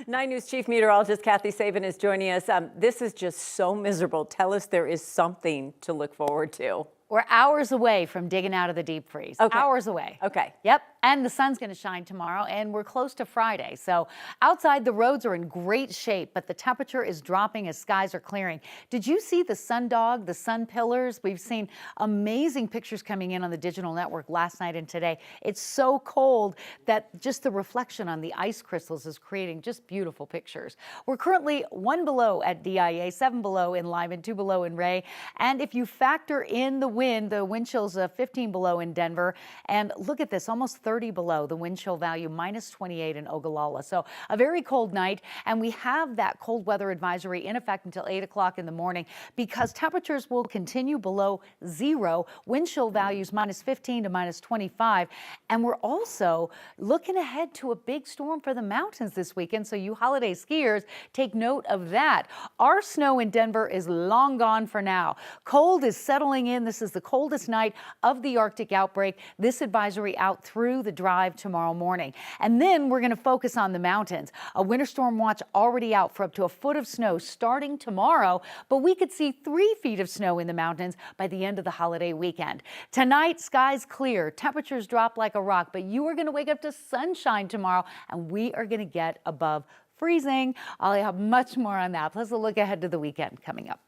9 News Chief Meteorologist Kathy Saban is joining us. This is just so miserable. Tell us there is something to look forward to. We're hours away from digging out of the deep freeze. Okay. Hours away. Okay. Yep. And the sun's going to shine tomorrow, and we're close to Friday. So outside, the roads are in great shape, but the temperature is dropping as skies are clearing. Did you see the sundog, the sun pillars? We've seen amazing pictures coming in on the digital network last night and today. It's so cold that just the reflection on the ice crystals is creating just beautiful pictures. We're currently 1 below at DIA, 7 below in Lyman, 2 below in Ray. And if you factor in the wind chill's 15 below in Denver. And look at this, almost 30 below, the wind chill value, minus 28 in Ogallala. So a very cold night. And we have that cold weather advisory in effect until 8 o'clock in the morning because temperatures will continue below zero. Wind chill values minus 15 to minus 25. And we're also looking ahead to a big storm for the mountains this weekend. So you holiday skiers, take note of that. Our snow in Denver is long gone for now. Cold is settling in. This is the coldest night of the Arctic outbreak. This advisory out through the drive tomorrow morning. And then we're going to focus on the mountains. A winter storm watch already out for up to a foot of snow starting tomorrow, but we could see 3 feet of snow in the mountains by the end of the holiday weekend. Tonight, skies clear, temperatures drop like a rock, but you are going to wake up to sunshine tomorrow, and we are going to get above freezing. I'll have much more on that. Plus a look ahead to the weekend coming up.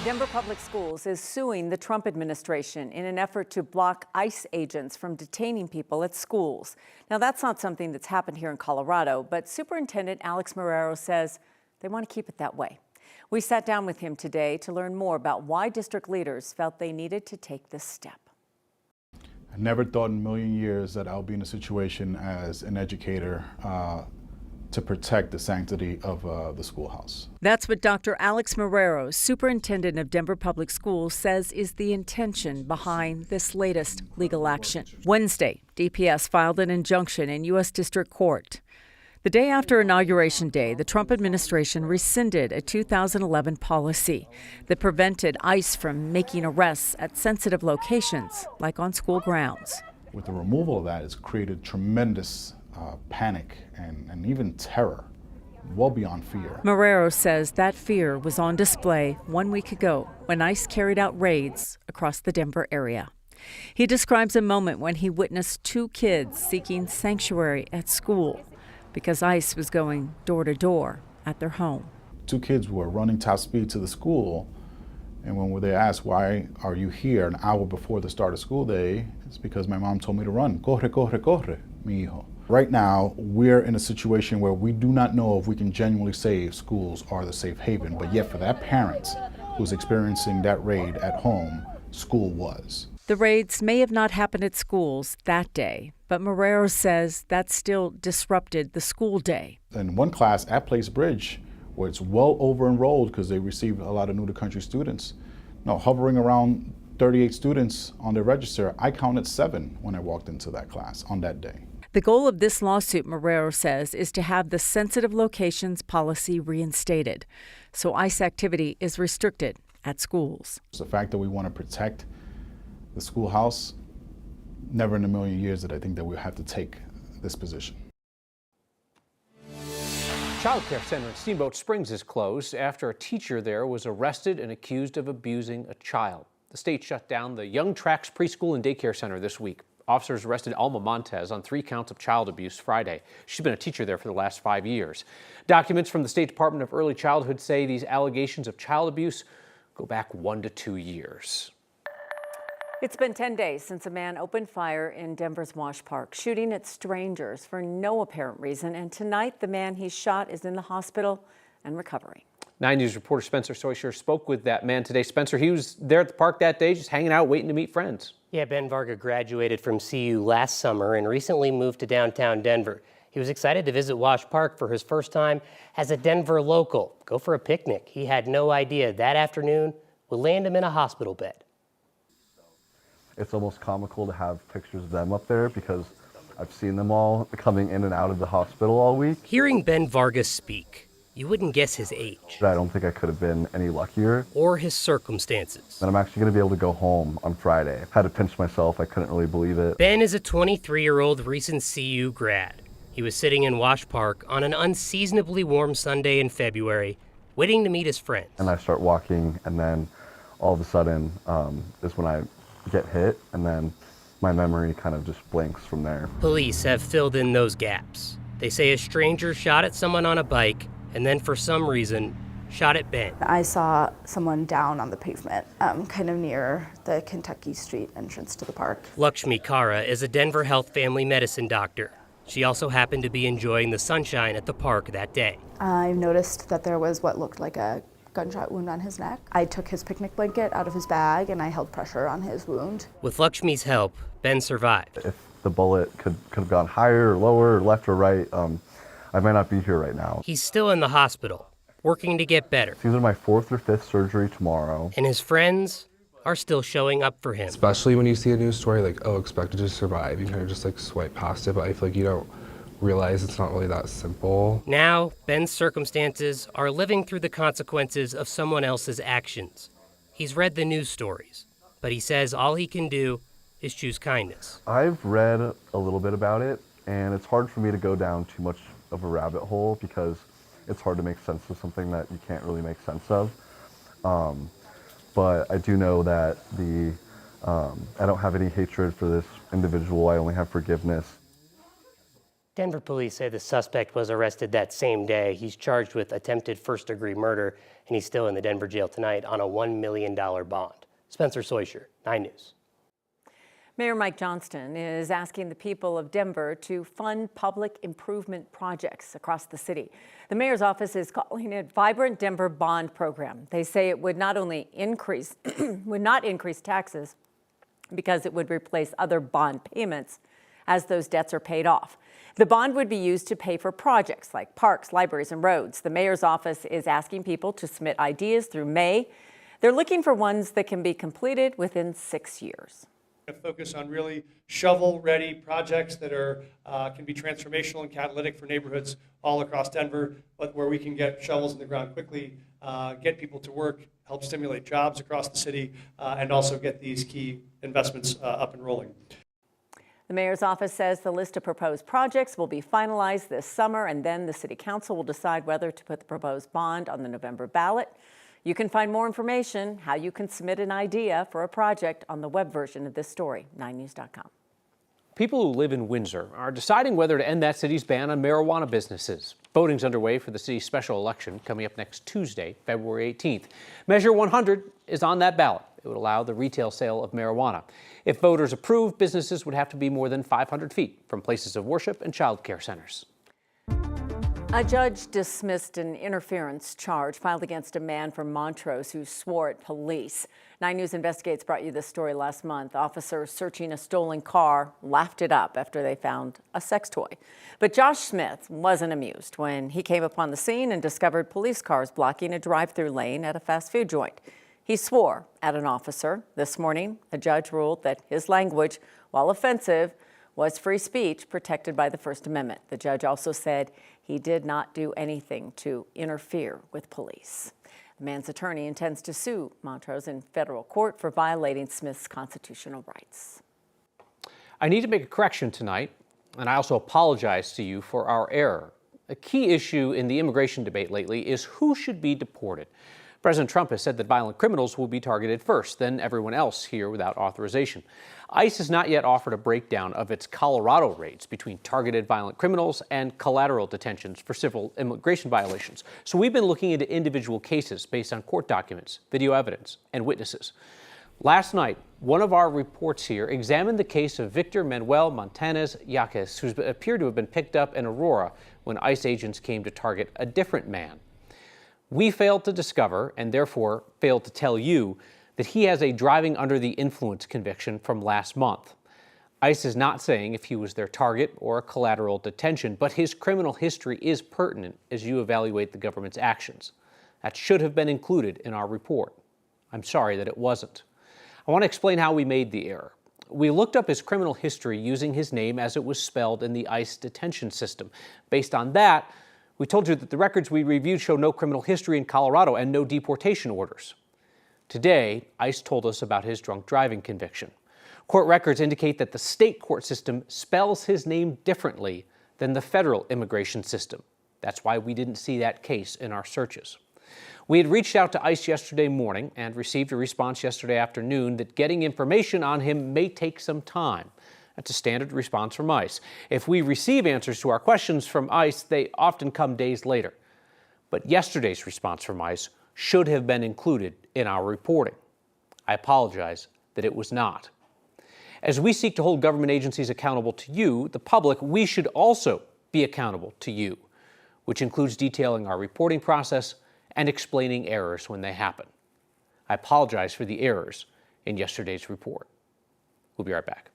Denver Public Schools is suing the Trump administration in an effort to block ICE agents from detaining people at schools. Now, that's not something that's happened here in Colorado, but Superintendent Alex Marrero says they want to keep it that way. We sat down with him today to learn more about why district leaders felt they needed to take this step. I never thought in a million years that I'll be in a situation as an educator to protect the sanctity of the schoolhouse. That's what Dr. Alex Marrero, superintendent of Denver Public Schools, says is the intention behind this latest legal action. Wednesday, DPS filed an injunction in U.S. District Court. The day after Inauguration Day, the Trump administration rescinded a 2011 policy that prevented ICE from making arrests at sensitive locations, like on school grounds. With the removal of that, it's created tremendous panic and even terror, well beyond fear. Marrero says that fear was on display 1 week ago when ICE carried out raids across the Denver area. He describes a moment when he witnessed 2 kids seeking sanctuary at school because ICE was going door to door at their home. 2 kids were running top speed to the school, and when they asked, "Why are you here an hour before the start of school day?" It's because my mom told me to run. Corre, corre, corre, mi hijo. Right now, we're in a situation where we do not know if we can genuinely say schools are the safe haven, but yet for that parent who's experiencing that raid at home, school was. The raids may have not happened at schools that day, but Marrero says that still disrupted the school day. In one class at Place Bridge, where it's well over enrolled because they received a lot of new to country students, hovering around 38 students on their register, I counted 7 when I walked into that class on that day. The goal of this lawsuit, Marrero says, is to have the sensitive locations policy reinstated, so ICE activity is restricted at schools. The fact that we want to protect the schoolhouse, never in a million years did I think that we have to take this position. Child care center in Steamboat Springs is closed after a teacher there was arrested and accused of abusing a child. The state shut down the Young Tracks Preschool and Daycare Center this week. Officers arrested Alma Montez on 3 counts of child abuse Friday. She's been a teacher there for the last 5 years. Documents from the State Department of Early Childhood say these allegations of child abuse go back 1 to 2 years. It's been 10 days since a man opened fire in Denver's Wash Park, shooting at strangers for no apparent reason. And tonight, the man he shot is in the hospital and recovering. 9 News reporter Spencer Soysher spoke with that man today. Spencer, he was there at the park that day, just hanging out, waiting to meet friends. Yeah, Ben Varga graduated from CU last summer and recently moved to downtown Denver. He was excited to visit Wash Park for his first time as a Denver local. Go for a picnic. He had no idea that afternoon would land him in a hospital bed. It's almost comical to have pictures of them up there because I've seen them all coming in and out of the hospital all week. Hearing Ben Varga speak, you wouldn't guess his age. I don't think I could have been any luckier. Or his circumstances. And I'm actually going to be able to go home on Friday. I had to pinch myself. I couldn't really believe it. Ben is a 23-year-old recent CU grad. He He was sitting in Wash Park on an unseasonably warm Sunday in February, waiting to meet his friends. And I start walking, and then all of a sudden is when I get hit, and then my memory kind of just blanks from there. Police have filled in those gaps. They say a stranger shot at someone on a bike and then for some reason shot at Ben. I saw someone down on the pavement, kind of near the Kentucky Street entrance to the park. Lakshmi Kara is a Denver Health Family Medicine doctor. She also happened to be enjoying the sunshine at the park that day. I noticed that there was what looked like a gunshot wound on his neck. I took his picnic blanket out of his bag and I held pressure on his wound. With Lakshmi's help, Ben survived. If the bullet could have gone higher or lower, or left or right, I might not be here right now. He's still in the hospital, working to get better. It's either my 4th or 5th surgery tomorrow. And his friends are still showing up for him. Especially when you see a news story like, oh, expected to survive, you kind of just like swipe past it, but I feel like you don't realize it's not really that simple. Now, Ben's circumstances are living through the consequences of someone else's actions. He's read the news stories, but he says all he can do is choose kindness. I've read a little bit about it, and it's hard for me to go down too much of a rabbit hole because it's hard to make sense of something that you can't really make sense of. But I do know that I don't have any hatred for this individual. I only have forgiveness. Denver police say the suspect was arrested that same day. He's charged with attempted first-degree murder, and he's still in the Denver jail tonight on a $1 million bond. Spencer Soysher, 9 News. Mayor Mike Johnston is asking the people of Denver to fund public improvement projects across the city. The mayor's office is calling it Vibrant Denver Bond Program. They say it would not only increase, would not increase taxes because it would replace other bond payments as those debts are paid off. The bond would be used to pay for projects like parks, libraries, and roads. The mayor's office is asking people to submit ideas through May. They're looking for ones that can be completed within 6 years. Focus on really shovel-ready projects that are can be transformational and catalytic for neighborhoods all across Denver, but where we can get shovels in the ground quickly, get people to work, help stimulate jobs across the city, and also get these key investments up and rolling. The mayor's office says the list of proposed projects will be finalized this summer, and then the city council will decide whether to put the proposed bond on the November ballot. You can find more information, how you can submit an idea for a project on the web version of this story, 9news.com. People who live in Windsor are deciding whether to end that city's ban on marijuana businesses. Voting's underway for the city's special election coming up next Tuesday, February 18th. Measure 100 is on that ballot. It would allow the retail sale of marijuana. If voters approve, businesses would have to be more than 500 feet from places of worship and child care centers. A judge dismissed an interference charge filed against a man from Montrose who swore at police. 9 News Investigates brought you this story last month. Officers searching a stolen car laughed it up after they found a sex toy. But Josh Smith wasn't amused when he came upon the scene and discovered police cars blocking a drive-through lane at a fast food joint. He swore at an officer. This morning, a judge ruled that his language, while offensive, was free speech protected by the First Amendment. The judge also said he did not do anything to interfere with police. The man's attorney intends to sue Montrose in federal court for violating Smith's constitutional rights. I need to make a correction tonight, and I also apologize to you for our error. A key issue in the immigration debate lately is who should be deported. President Trump has said that violent criminals will be targeted first, then everyone else here without authorization. ICE has not yet offered a breakdown of its Colorado rates between targeted violent criminals and collateral detentions for civil immigration violations. So we've been looking into individual cases based on court documents, video evidence, and witnesses. Last night, one of our reports here examined the case of Victor Manuel Montanez Yaquez, who appeared to have been picked up in Aurora when ICE agents came to target a different man. We failed to discover, and therefore failed to tell you, that he has a driving under the influence conviction from last month. ICE is not saying if he was their target or a collateral detention, but his criminal history is pertinent as you evaluate the government's actions. That should have been included in our report. I'm sorry that it wasn't. I want to explain how we made the error. We looked up his criminal history using his name as it was spelled in the ICE detention system. Based on that, we told you that the records we reviewed show no criminal history in Colorado and no deportation orders. Today, ICE told us about his drunk driving conviction. Court records indicate that the state court system spells his name differently than the federal immigration system. That's why we didn't see that case in our searches. We had reached out to ICE yesterday morning and received a response yesterday afternoon that getting information on him may take some time. That's a standard response from ICE. If we receive answers to our questions from ICE, they often come days later. But yesterday's response from ICE should have been included in our reporting. I apologize that it was not. As we seek to hold government agencies accountable to you, the public, we should also be accountable to you, which includes detailing our reporting process and explaining errors when they happen. I apologize for the errors in yesterday's report. We'll be right back.